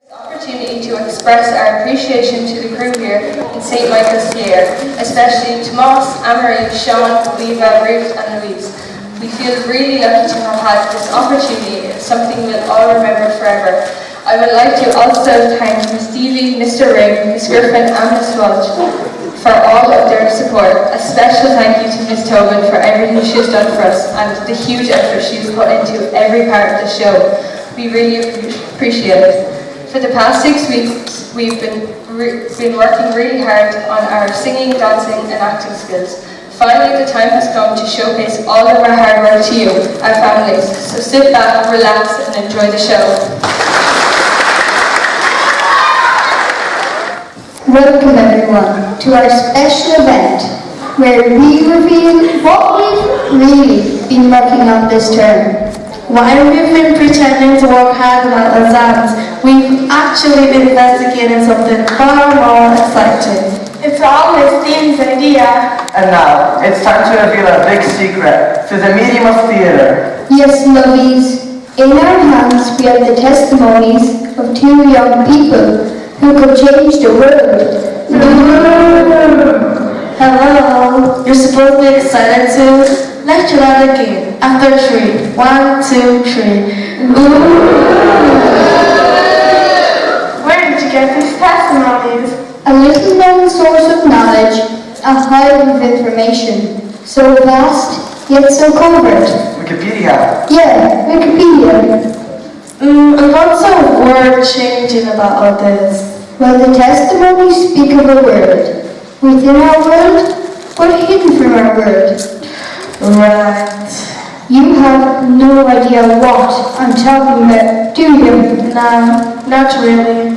Opportunity to express our appreciation to the crew here in St. Michael's Year, especially Tomas, Anne-Marie, Sean, Viva, Ruth and Louise. We feel really lucky to have had this opportunity. It's something we'll all remember forever. I would like to also thank Miss Stevie, Mr. Ring, Miss Griffin and Miss Welch for all of their support. A special thank you to Miss Tobin for everything she's done for us and the huge effort she's put into every part of the show. We really appreciate it. For the past 6 weeks, we've been working really hard on our singing, dancing and acting skills. Finally, the time has come to showcase all of our hard work to you, our families. So sit back, relax and enjoy the show. Welcome everyone to our special event where we reveal what we've really been working on this term. While we've been pretending to work hard on our exams, we've actually been investigating something far more exciting. It's always Steve's idea. And now, it's time to reveal our big secret through the medium of theatre. Yes, lovies, in our hands we have the testimonies of 2 young people who could change the world. Hello, you're supposed to be excited too? Let's try that again. After 3. 1, 2, 3. Where did you get these testimonies? A little known source of knowledge, a hive of information, so vast yet so covert. Wikipedia. Yeah, Wikipedia. And what's so word-changing about all this? Well, the testimonies speak of a world within our world, but hidden from our world. Right. You have no idea what I'm talking about, do you? No, not really.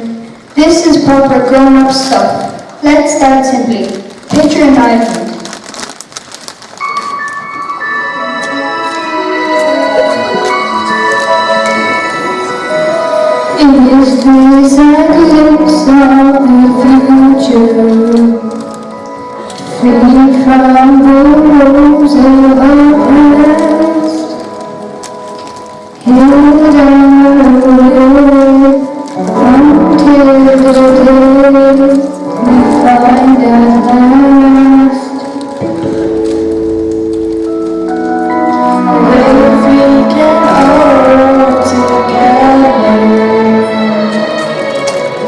This is proper grown-up stuff. Let's start simply. Picture an island. In this place I glimpse of the future, free from the woes of our past. Here down until the day we find at last. If we can all work together,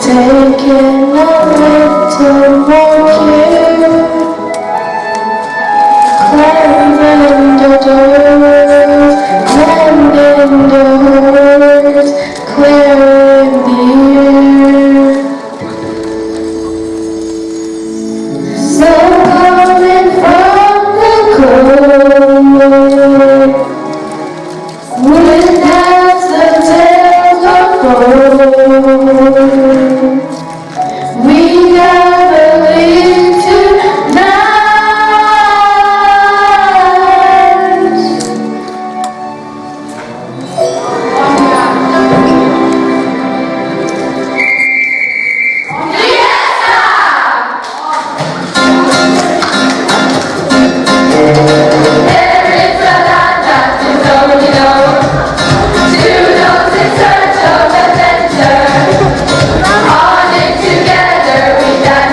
taking a little more care, climbing the doors, mending doors, clearing the air. So coming from the cold, when as the tales unfold, we gather live tonight. Together we dance.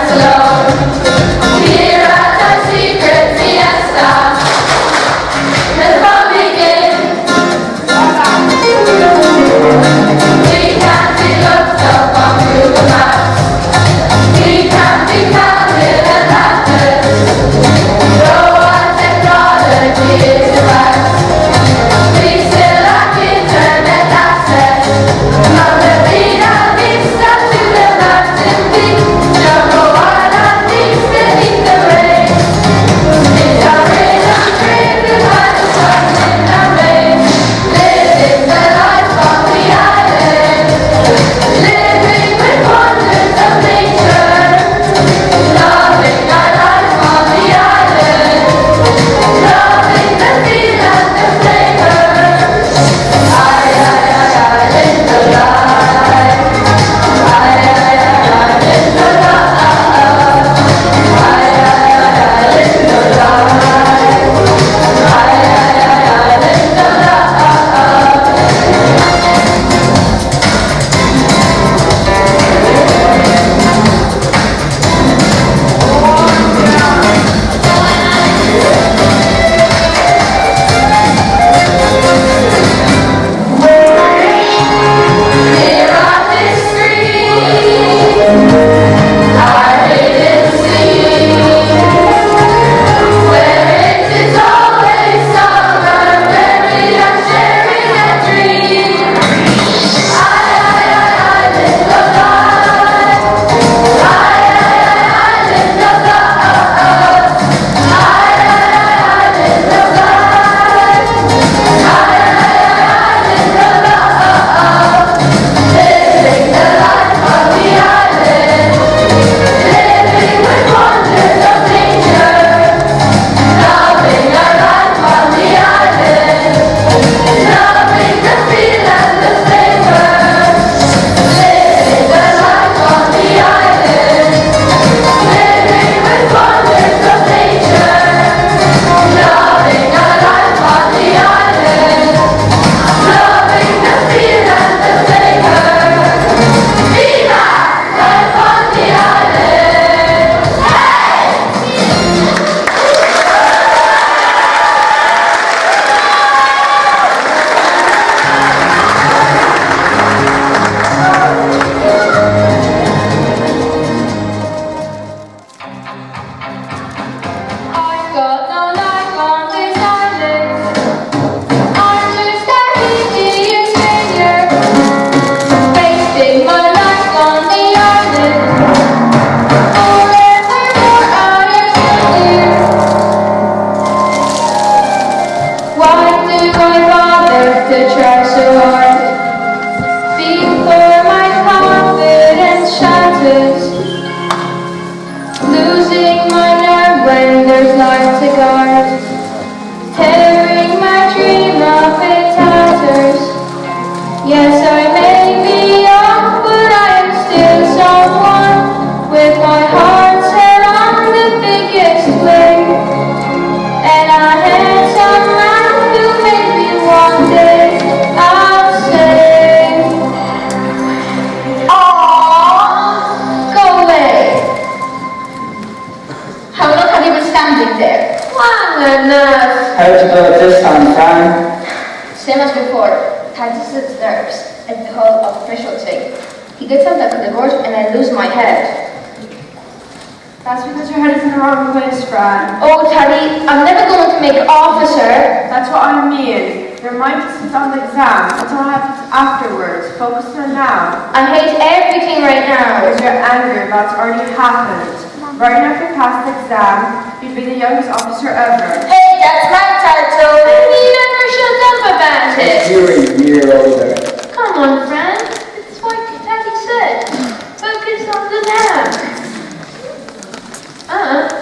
Same as before, Titus his nerves at the whole official thing. He gets up like the gorge and I lose my head. That's because your head is in the wrong place, Fran. Oh, Teddy, I'm never going to make officer. That's what I mean. Your mind is on the exam. That's what happens afterwards. Focus on now. I hate everything right now. Because you're angry about what's already happened. Right now, if you pass the exam, you'd be the youngest officer ever. Hey, that's my title. He never shuts up about it. You're a year older. Come on, friend. It's like Daddy said. Focus on the now.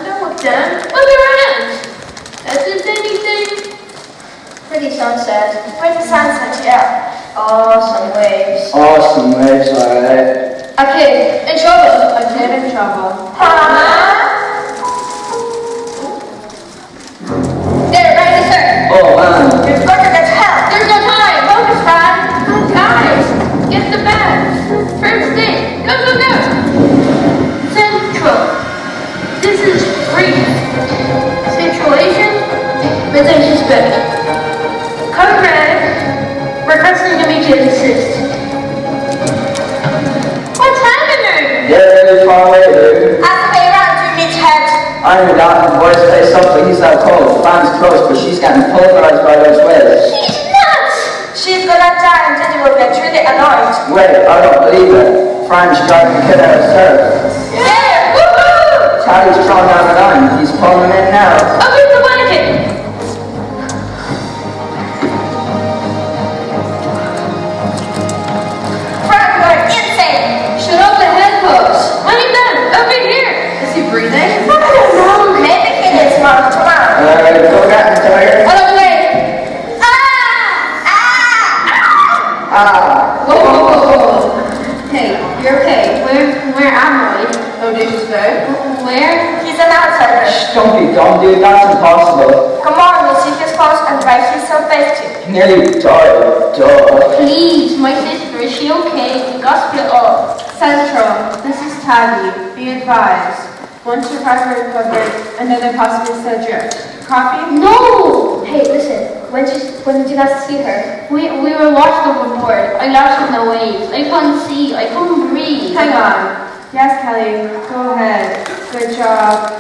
Don't look down. Look around. That is anything. Pretty sunset. Where's the sunset? Yeah. Awesome waves. Awesome waves, alright. A kid in trouble. A kid in trouble. There, right, sir. Oh, man. You're quicker than hell. There's no time. Focus, Fran. Guys, get the bags. First thing. Go, go, go. Central. This is free. Situation. Potential suspect. Cover red. Requesting immediate assist. What's happening? Yeah, really far away, dude. Have to pay around to meet head. I'm down the boys place up, but he's out cold. Fan's close, but she's getting pulverized by those waves. She's nuts. She's gonna die and Teddy will get really annoyed. Wait, I don't believe it. Fran's driving the kid out of surf. Yeah, woohoo! Charlie's throwing down the line. He's pulling him in now. Open the blanket. Frank, you're insane. Shut up the head post. What is that? Over here. Is he breathing? I don't know. Maybe he needs more tomorrow. Go get him, Tiger. Out of the way. Ah! Ah! Ah. Whoa, whoa, whoa, whoa. Hey, you're okay. Where am I? No disrespect. Where? He's an outsider. Shh, don't be dumb, dude. That's impossible. Come on, we'll see his clothes and write his self-esteem. Nearly died. Duh. Please, my sister, is she okay? We got split up. Central. This is Tabby. Be advised. One survivor recovered, another possibly still adrift. Copy? No! Hey, listen. When did you guys see her? We were lost overboard. I lost in the waves. I couldn't see. I couldn't breathe. Hang on. Yes, Kelly. Go ahead. Good job.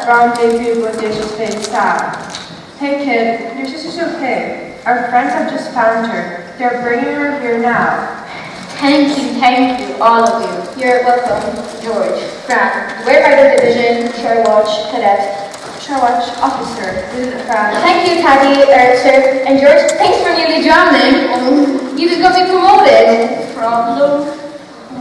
Rendezvous with dishes being staff. Hey, kid. Your sister's okay. Our friends have just found her. They're bringing her here now. Thank you, all of you. You're welcome, George, Fran. Where are the division, Share Watch, Cadet? Watch officer. Lieutenant Fran. Thank you, Taddy, sir, and George. Thanks for nearly drowning. You just got me promoted. Problem?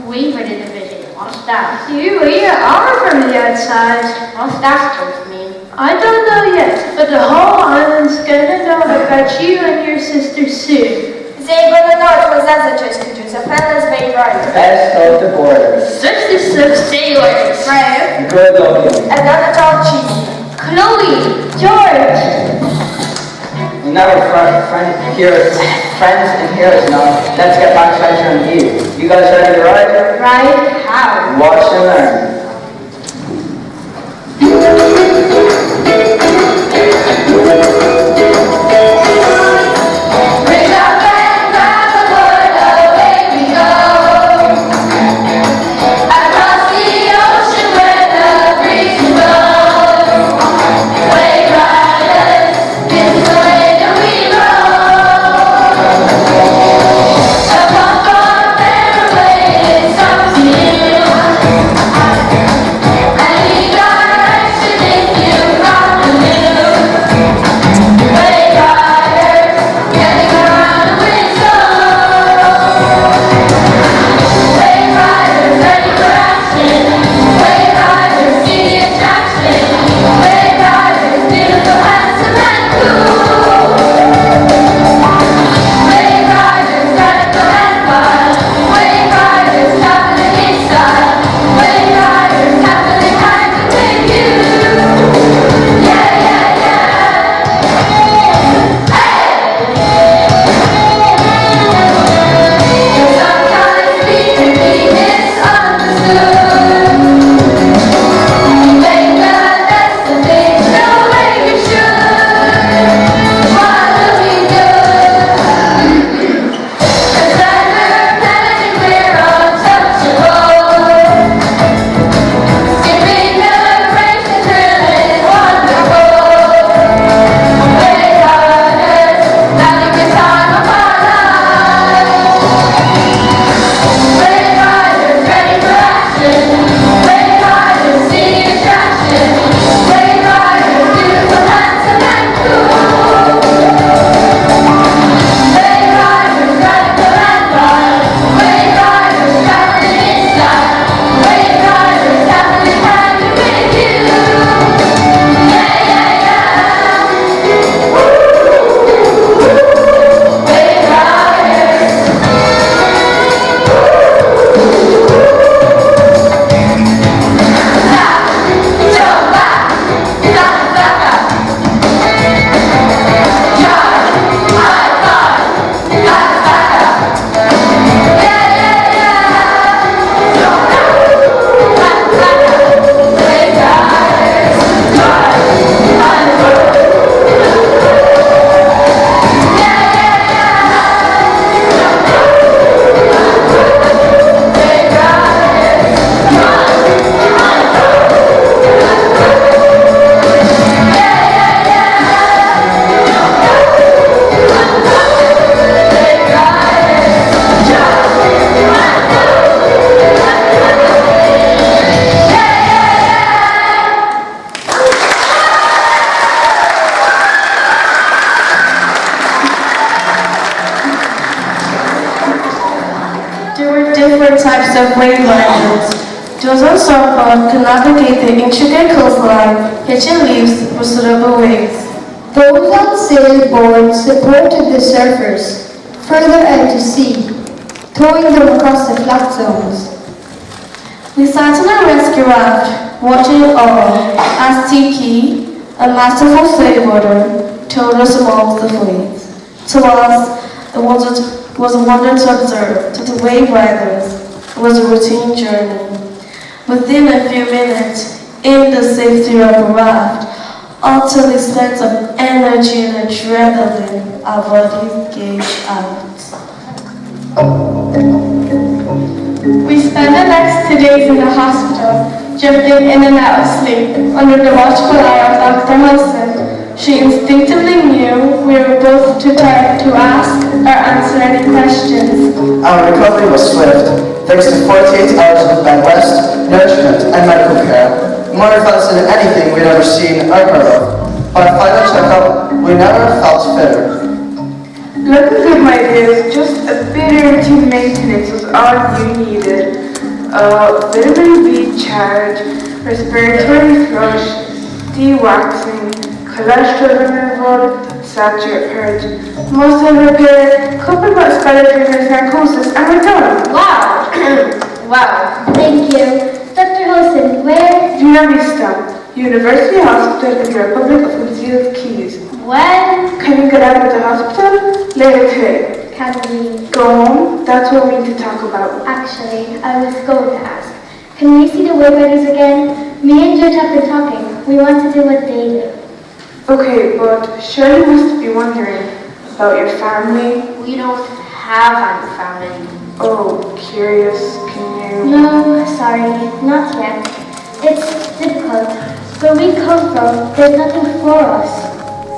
We were the division. What's that? You are from the outside. What's that supposed to mean? I don't know yet, but the whole island's gonna know about you and your sister soon. They gonna know it was us that just could use a fella's very right. Best of the borders. Such sailors. Right. Good of you. And not at all cheesy. Chloe, George. Now friends and heroes now. Let's get back to Adventure and View. You guys ready to ride? Right? How? Watch and learn. types of wave riders. Those on surfboard can navigate the intricate coastline, hitching leaves for suitable waves. Those on sailboard supported the surfers further out to sea, towing them across the flat zones. We sat on a rescue raft, watching it all, as Tiki, a masterful sailboarder, towed us amongst the fleets. To us, it was a wonder to observe. To the wave riders, it was a routine journey. Within a few minutes, in the safety of the raft, utterly spent of energy and adrenaline, our bodies gave out. We spent the next 2 days in the hospital, drifting in and out of sleep under the watchful eye of Dr. Wilson. She instinctively knew we were both too tired to ask or answer any questions. Our recovery was swift, thanks to 48 hours of bed rest, nourishment, and medical care. More advanced than anything we'd ever seen or heard of. On our final checkup, we never felt fitter. Looking good, my dears, just a bit of routine maintenance was all you needed. Vitamin B charge, respiratory flush, de-waxing, cholesterol removal, saturate purge, muscle repair, coupled with respiratory narcosis, and we're done. Wow! Wow. Thank you. Dr. Wilson, where? Villa Vista, University Hospital in the Republic of Brazil, Keys. When? Can you get out of the hospital? Later today. Can we? Go home, that's what we need to talk about. Actually, I was going to ask. Can we see the wave riders again? Me and Jude have been talking. We want to do what they do. Okay, but surely you must be wondering about your family. We don't have any family. Oh, curious, can you... No, sorry, not yet. It's difficult. Where we come from, there's nothing for us.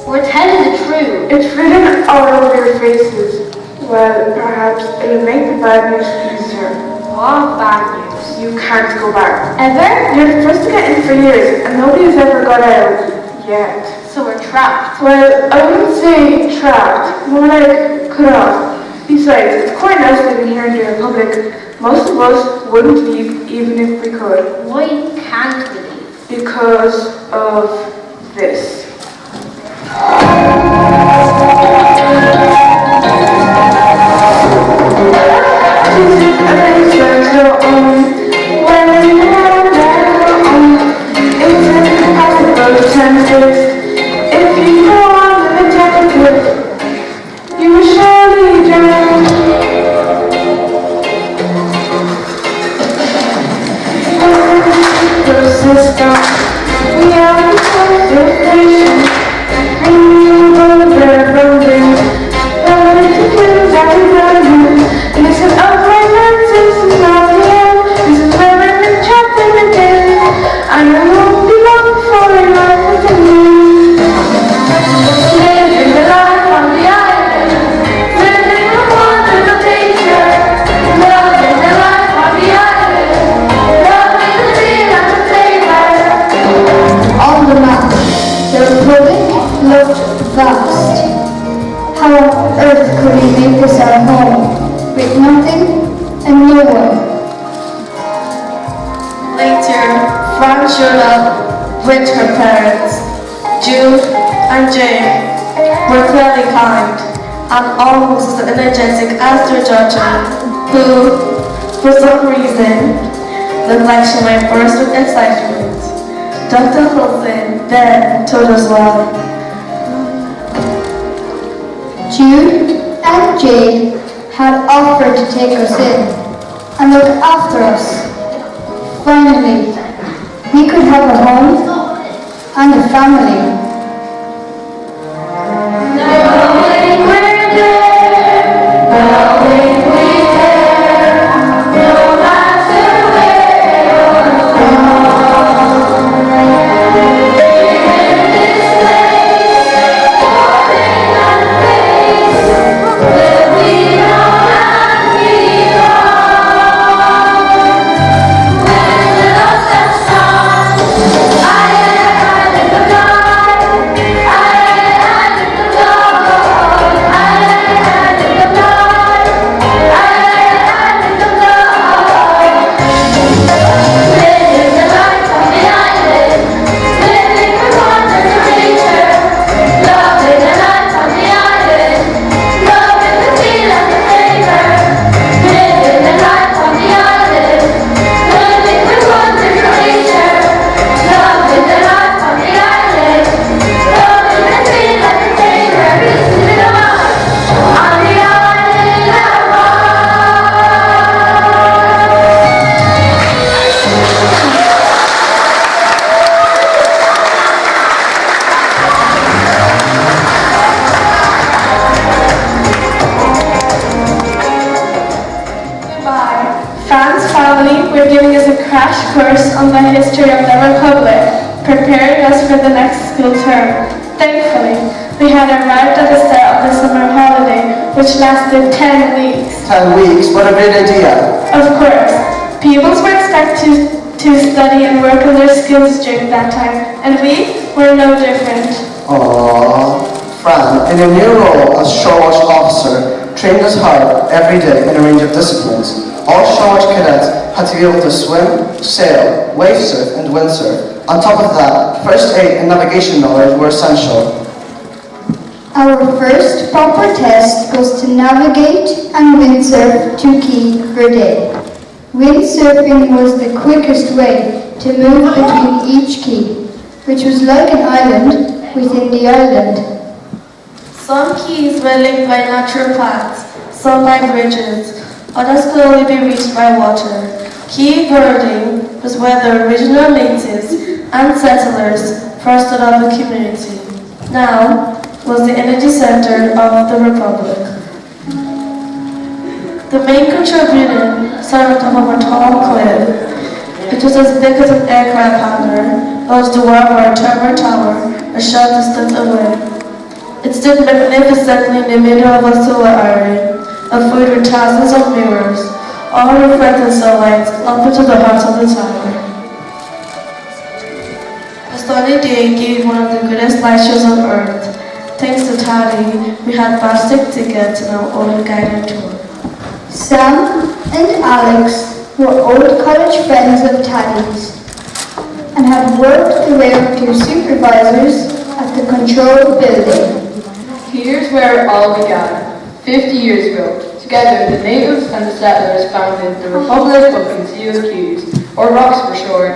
We're telling the truth. It's written all over your faces. Well, perhaps it'll make the bad news easier. What bad news? You can't go back. Ever? You're the first to get in for years, and nobody's ever got out. Yet. So we're trapped. Well, I wouldn't say trapped, more like cut off. Besides, it's quite nice living here in the Republic. Most of us wouldn't leave even if we could. Why can't we leave? Because of this. If you go on the detective, you will surely drown. The system, we are the constellation, and you go there from there. To kill that environment, listen up, my friends, this is not the end. This is where we've been trapped in the day, and I won't be long before I life continues. Living the life on the island, living the wonders of nature, loving the life on the island, loving the feel and the flavor. On the map, the Republic looked vast. How on earth could we make this our home, with nothing and no one? Later, Fran showed up with her parents. Jude and Jane were clearly kind and almost as energetic as their daughter, who, for some reason, looked like she might burst with excitement. Dr. Wilson then told us why. Jude and Jane had offered to take us in and look after us. Finally, we could have a home and a family. crash course on the history of the Republic, preparing us for the next school term. Thankfully, we had arrived at the start of the summer holiday, which lasted 10 weeks. 10 weeks, what a great idea. Of course, pupils were expected to study and work on their skills during that time, and we were no different. Aww. Fran, in your new role as Shorewatch officer, trained us hard every day in a range of disciplines. All Shorewatch cadets had to be able to swim, sail, wave surf and windsurf. On top of that, first aid and navigation knowledge were essential. Our first proper test was to navigate and windsurf 2 key per day. Windsurfing was the quickest way to move between each key, which was like an island within the island. Some keys were linked by natural paths, some by bridges, others could only be reached by water. Key Birding was where the original natives and settlers first stood up the community. Now was the energy center of the Republic. The main control building sat on top of a tall cliff. It was as big as an aircraft hangar, but was dwarfed by a turbo tower a short distance away. It stood magnificently in the middle of a solar array, filled with thousands of mirrors, all reflecting sunlight up into the heart of the tower. A sunny day gave one of the greatest light shows on Earth. Thanks to Tally, we had plastic tickets and our own guided tour. Sam and Alex were old college friends of Taddy's and had worked their way up to supervisors at the control building. Here's where it all began. 50 years ago, together the natives and the settlers founded the Republic of Concealed Keys, or ROCS for short.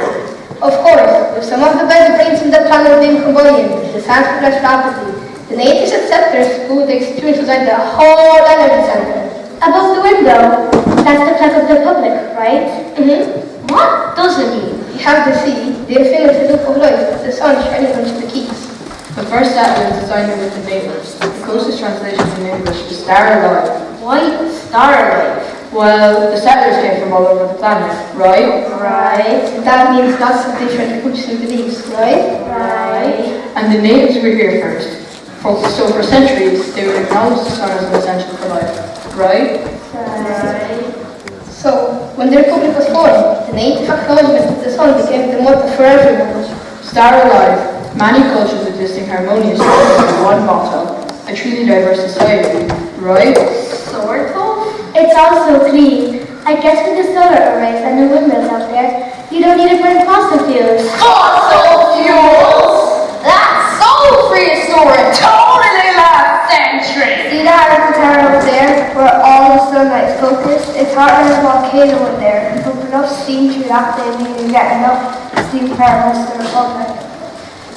Of course, with some of the best brains on the planet being combined, the science progressed rapidly. The natives and settlers moved the experience inside the whole energy center. Above the window, that's the flag of the Republic, right? Mm-hmm. What does it mean? You have the sea, the infinite loop of light, with the sun shining onto the keys. The first settlers designed it with the natives. The closest translation in English is Star Alive. Why Star Alive? Well, the settlers came from all over the planet, right? Right. That means lots of different groups and beliefs, right? Right. And the natives were here first. So for centuries, they would acknowledge the sun as an essential for life, right? Right. So, when the Republic was formed, the native acknowledgement of the sun became the motto for everyone. Star Alive. Many cultures existing harmoniously under one motto, a truly diverse society, right? Sort of? It's also clean. I guess with the solar arrays and the windmills out there, you don't need to burn fossil fuels. Fossil fuels? That's so prehistoric, totally last century. See that Eiffel Tower over there, where all the sunlight is focused? It's hot as a volcano in there, and pump enough steam through that thing, you can get enough steam to power most of the Republic.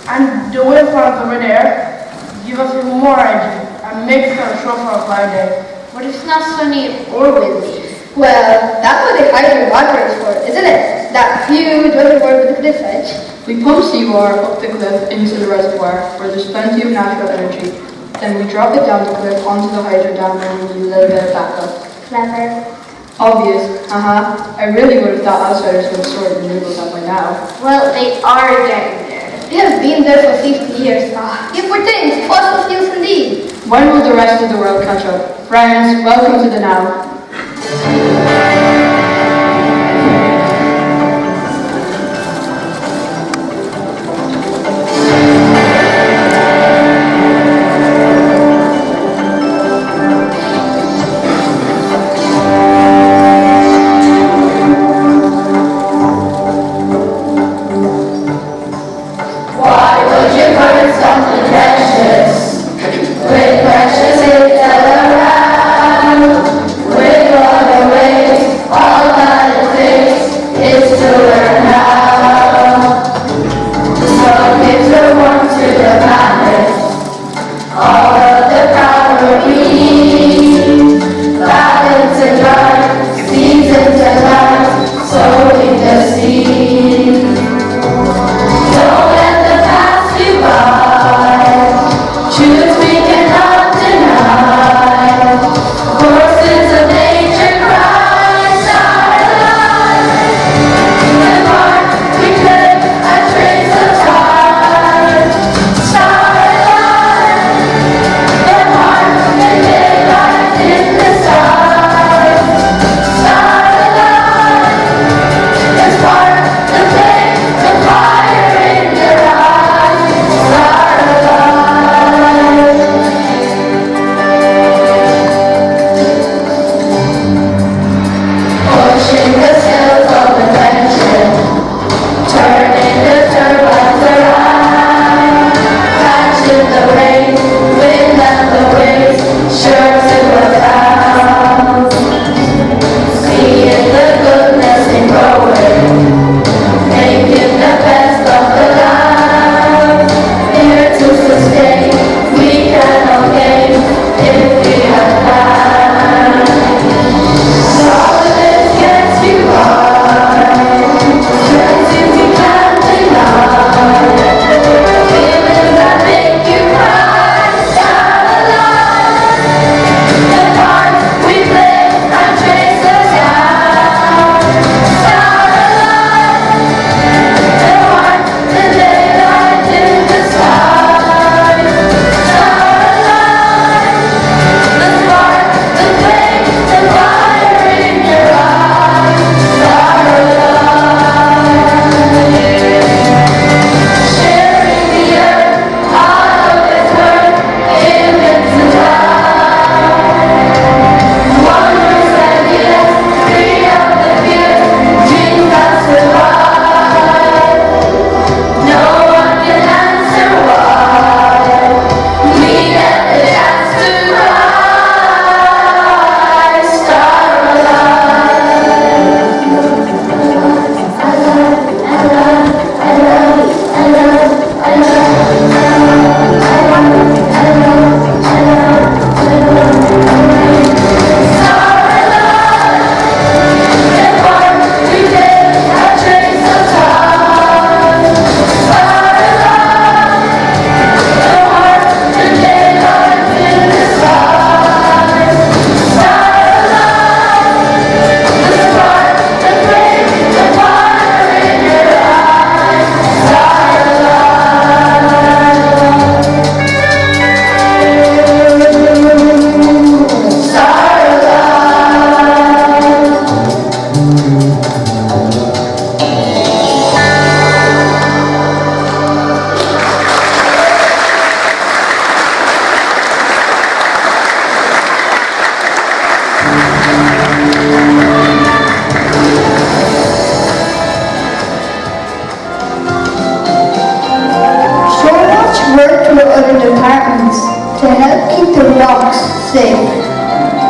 And the wind farms over there give us even more energy and makes our show for a fly day. But it's not sunny or windy. Well, that's what the hydrogen water is for, isn't it? That huge reservoir with the cliff edge. We pump seawater up the cliff into the reservoir where there's plenty of natural energy. Then we drop it down the cliff onto the hydro dam and we do a little bit of backup. Clever. Obvious, I really would have thought outsiders would have sorted the noodles out by now. Well, they are getting there. We have been there for 50 years. You poor things, fossil fuels indeed. When will the rest of the world catch up? Friends, welcome to the now. With precious things all around, with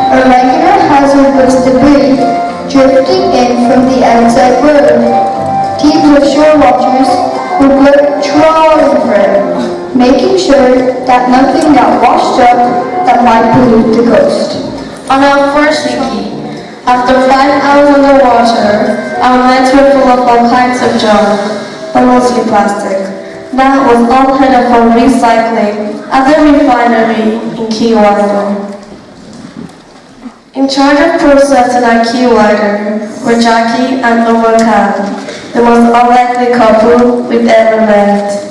A regular hazard was debris drifting in from the outside world. Teams of shore watchers would go trawling for it, making sure that nothing got washed up that might pollute the coast. On our first wiki, after 5 hours underwater, our nets were full of all kinds of junk, but mostly plastic. That was all headed for recycling at the refinery in Key Wider. In charge of processing at Key Wider were Jackie and Omar Khan, the most unlikely couple we've ever met.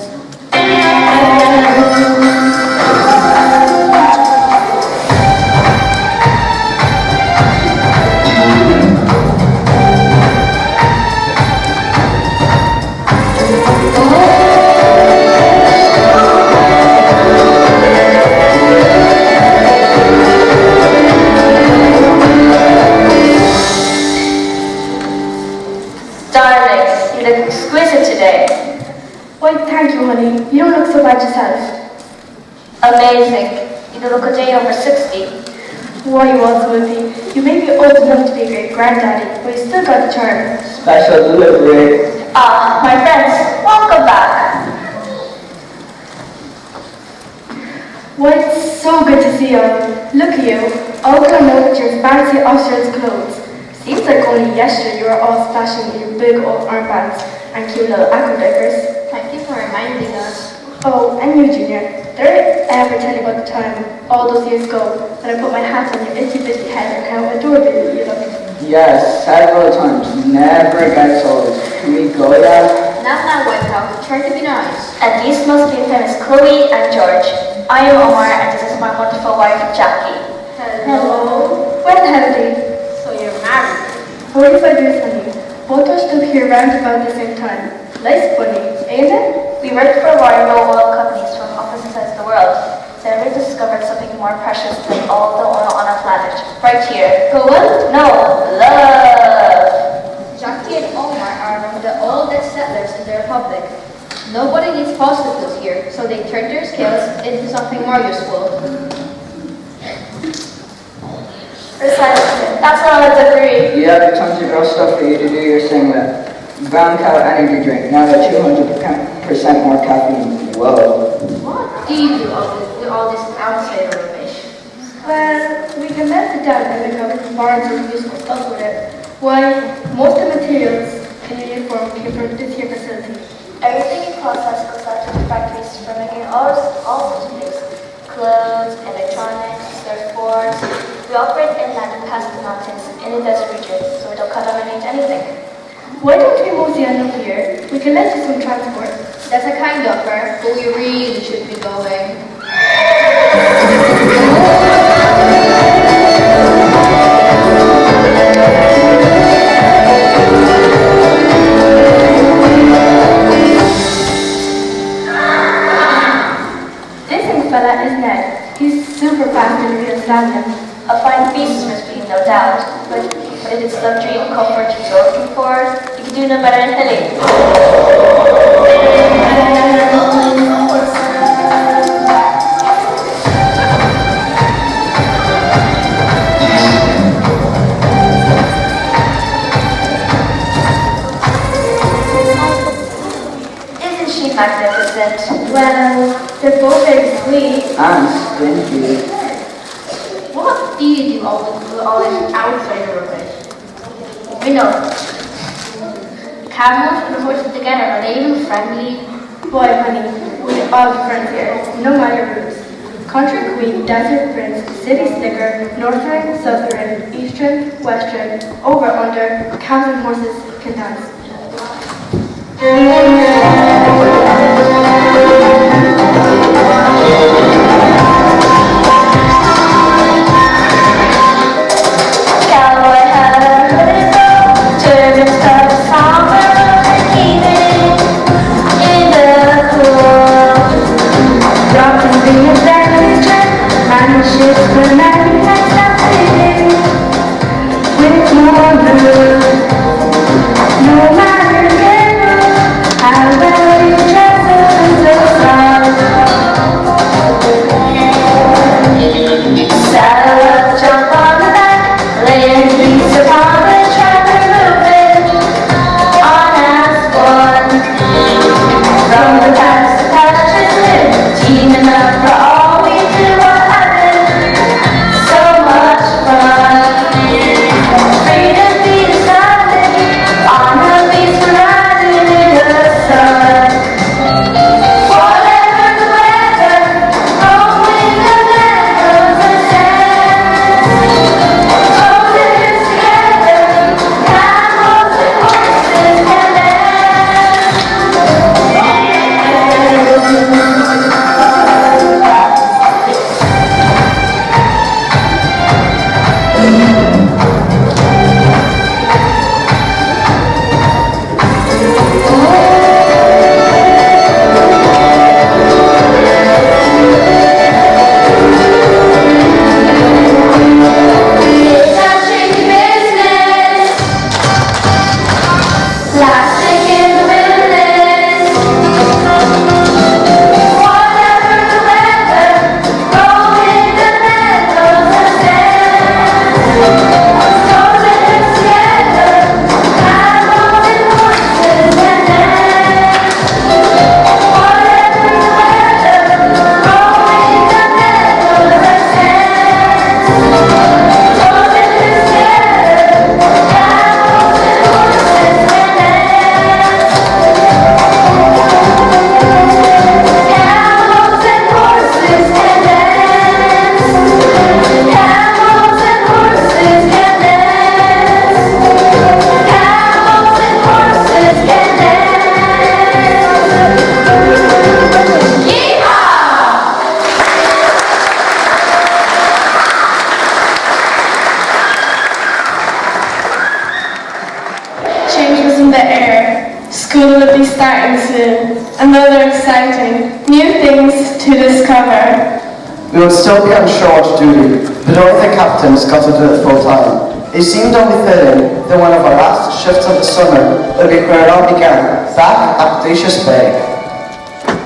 Exquisite today. Why, thank you, honey. You don't look so bad yourself. Amazing. You look a day over 60. Why, you also will be. You may be old enough to be a great granddaddy, but you still got the charm. Special delivery. Ah, my friends, welcome back. Why, it's so good to see you. Look at you, all grown up with your fancy officer's clothes. Seems like only yesterday you were all splashing in your big old armbands and cute little aqua diapers. Thank you for reminding us. Oh, and you, Junior. Did I ever tell you about the time, all those years ago, when I put my hat on your itchy bitty head and how adorable you look? Yes, several times. Never gets old. Can we go there? Not now, White House. Try to be nice. And these must be famous Chloe and George. I am Omar, and this is my wonderful wife, Jackie. Hello. Well, howdy. So you're married? What if I do something? Both are still here round about the same time. Life's funny, ain't it? We worked for no oil companies from opposite sides of the world. Then we discovered something more precious than all the oil on our planet. Right here. Gold? No, love. Jackie and Omar are among the oldest settlers in the Republic. Nobody needs fossil fuels here, so they turned their skills into something more useful. Recycling. That's not a degree. Yeah, the tons of girl stuff for you to do your thing with. Brown cow energy drink, now at 200% more caffeine. Whoa. What do you do with all this outside rubbish? Well, we can melt it down and make up barns or useful stuff with it. Why, most of the materials in your uniform came from this here facility. Everything in process goes out to the factories for making all sorts of things. Clothes, electronics, surfboards. We operate inland and past the mountains in the desert region, so we don't contaminate anything. Why don't we mosey on up here? We can let you some transport. That's a kind offer, but we really should be going. This young fella is Ned. He's super fast and real stallion. A fine beast must be, no doubt, but if it's luxury and comfort you're looking for, you can do no better than Hilly. Isn't she magnificent? Well, they're both very sweet. And stinky. What do you do with all this outside rubbish? We know. Camels and horses together, are they even friendly? Boy, honey, we all be friends here, no matter roots. Country queen, desert prince, city sticker, northern, southern, eastern, western, over, under, cows and horses can dance. Cowboy hat and hooded up, turbans cut summer, keeping in the cool. Rockin' the adventure, and the ships will never catch up with more love. No matter how well you try. Change was in the air. School would be starting soon. Another exciting, new things to discover. We would still be on short duty, but only the captains got to do it full time. It seemed only fitting that one of our last shifts of the summer would be where it all began, back at Delicious Bay.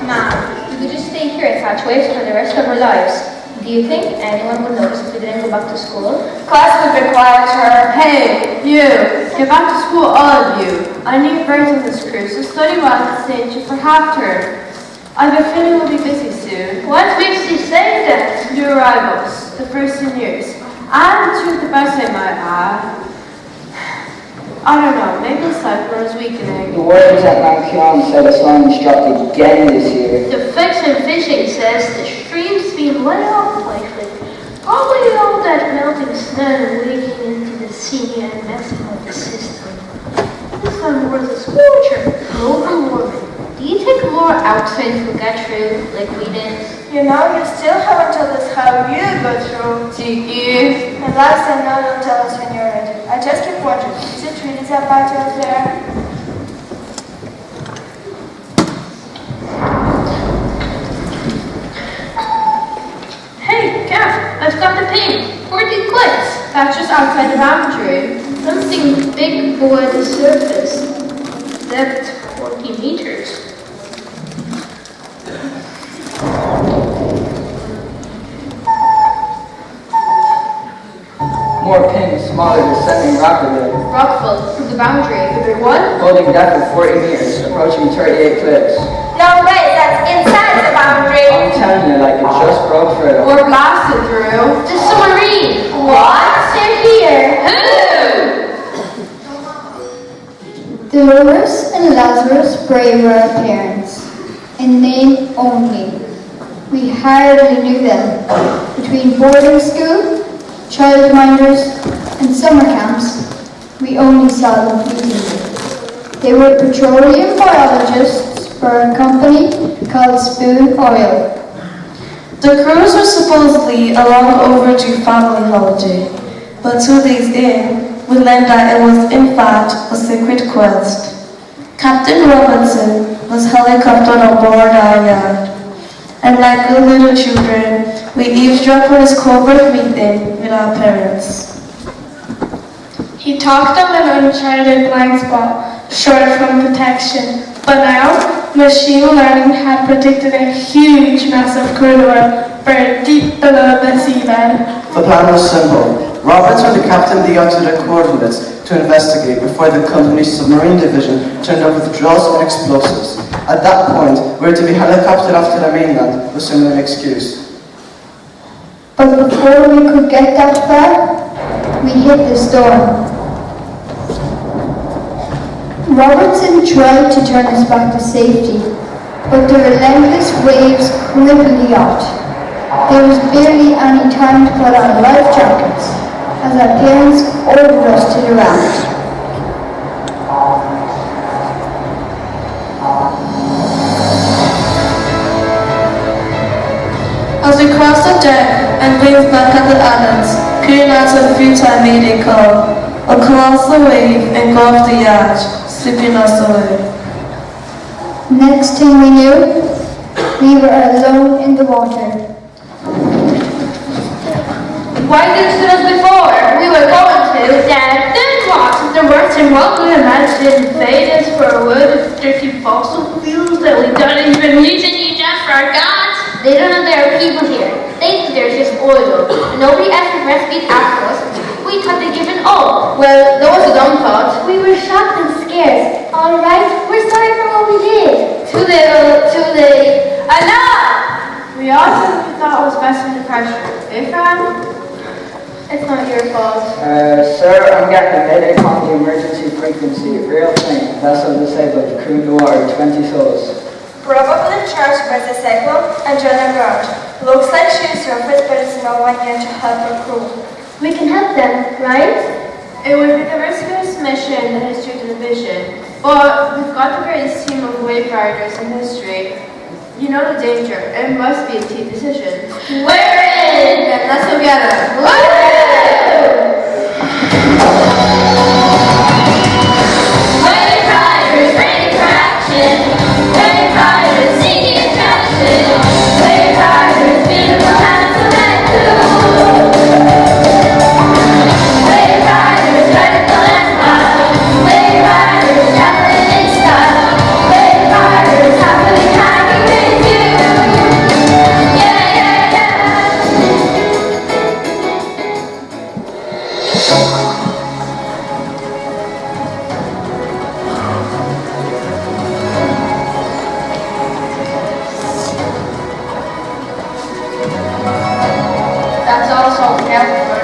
Nah, we could just stay here at Hatchways for the rest of our lives. Do you think anyone would notice if we didn't go back to school? Class would be quieter. Hey, you! Get back to school, all of you. I need friends on this crew, so study well and stay tuned for half term. I have a feeling we'll be busy soon. What makes you say that? New arrivals, the first in years. And two of the best I might add. I don't know, maybe the cycle is weakening. The words at Mankion said it's on dropped again this year. The Fix and Fishing says the stream's been way off lately. Probably all that melting snow leaking into the sea and messing with the system. This one was a scorcher, global warming. Do you think more outfits will get through like we did? You know, you still haven't told us how you go through. Tiki. And last time, now don't tell us when you're ready. I just keep wondering, is it really that bad out there? Hey, Gav, I've got the pin. 40 clicks. That's just outside the boundary. Something big below the surface. Depth 40 meters. More pins, smaller, descending rapidly. Rockfall from the boundary. The big one? Holding depth of 40 meters, approaching 38 clicks. No way, that's inside the boundary. I'm telling you, like it just broke through. Or blasted through. The submarine. What? They're here. Who? Dolores and Lazarus Bray were our parents, in name only. We hardly knew them. Between boarding school, childminders, and summer camps, we only saw them fleetingly. They were petroleum biologists for a company called Spoon Oil. The cruise was supposedly a long overdue family holiday, but 2 days in, we learned that it was in fact a secret quest. Captain Robinson was helicoptered on board our yard, and like good little children, we eavesdropped on his covert meeting with our parents. He talked of an uncharted blind spot, short from protection, but now, machine learning had predicted a huge mass of crude oil buried deep below the seabed. The plan was simple. Roberts and the captain of the yacht to the coordinates to investigate before the company's submarine division turned up with drills and explosives. At that point, we were to be helicoptered off to the mainland with similar excuse. But before we could get that far, we hit the storm. Robertson tried to turn us back to safety, but the relentless waves crippled the yacht. There was barely any time to put on life jackets, as our parents ordered us to the raft. As we crossed the deck and blinked back at the islands, Peering out a futile mayday call. A colossal wave engulfed the yacht, sweeping us away. Next thing we knew, we were alone in the water. Why didn't you tell us before? We were going to. Dad, then what? The worst in what we imagined invade us for wood of dirty fossil fuels that we don't even use and you just forgot. They don't know there are people here. They think there's just oil. Nobody ever rescued after us. We thought they'd given up. Well, that was a dumb thought. We were shocked and scared. All right, we're sorry for what we did. Too little, too late. Enough! We also thought it was best under pressure. Eh, Fran? It's not your fault. Sir, I'm getting a mayday on the emergency frequency. Real thing. Vessel disabled. Crew in the water. 20 souls. Probably charged by the cyclone and John aground. Looks like she's surfaced, but it's no one yet to help her crew. We can help them, right? It would be the riskiest mission in the history of the division. But we've got the greatest team of wayfarers in history. You know the danger. It must be a team decision. We're in! Then let's go get them. Wayfarers, ready for action. Wayfarers, seeking attraction. Wayfarers, beautiful hands of that cool. Wayfarers, radical and wild. Wayfarers, traveling in style. Wayfarers, happily hanging with you. Yeah, yeah, yeah. That's all salt and pepper.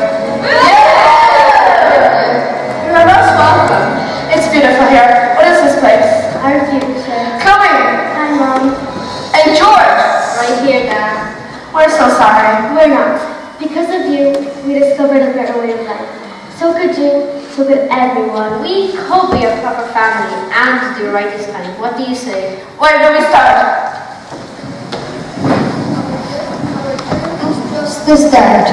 You're most welcome. It's beautiful here. What is this place? Our future. Come here. Hi, Mom. Hey, George. Right here, Dad. We're so sorry. We're not. Because of you, we discovered a better way of life. So could you, so could everyone. We hope we are a proper family and do right this time. What do you say? Where do we start? Just the start.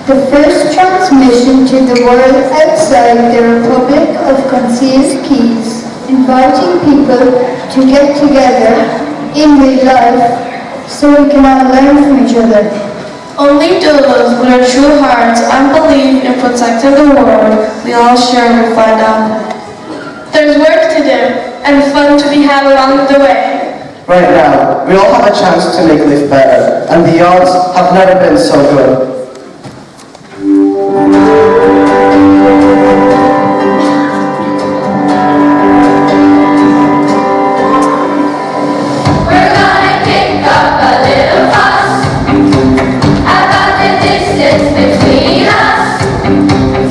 The first transmission to the world outside the Republic of Concealed Keys, inviting people to get together in real life so we can all learn from each other. Only those with a true heart and belief in protecting the world we all share will find out. There's work to do and fun to be had along the way. Right now, we all have a chance to make life better, and the odds have never been so good. We're gonna kick up a little fuss about the distance between us.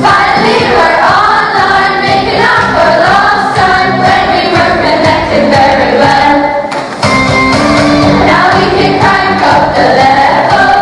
Finally, we're online, making up for lost time when we were connected very well. Now we can crank up the level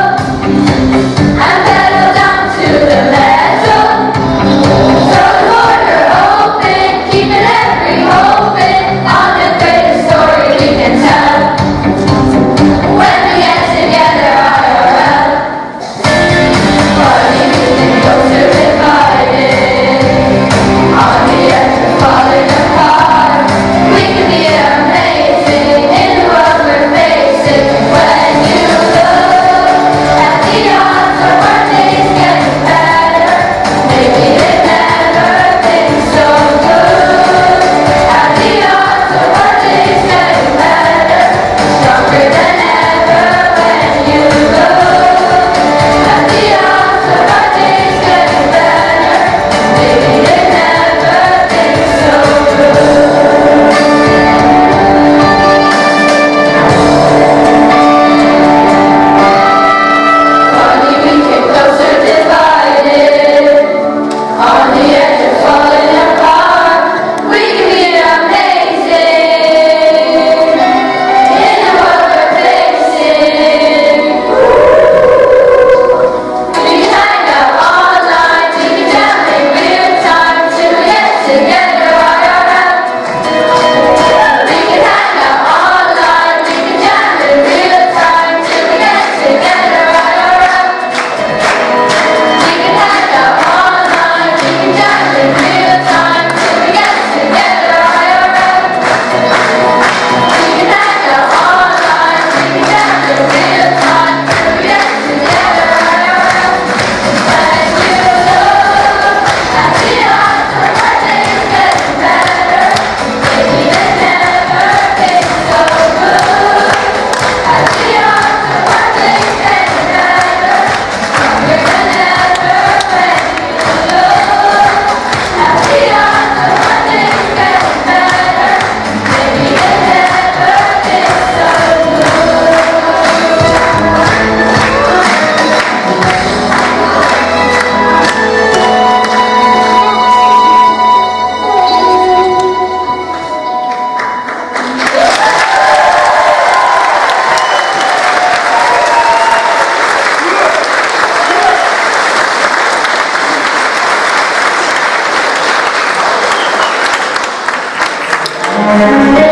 Thank you.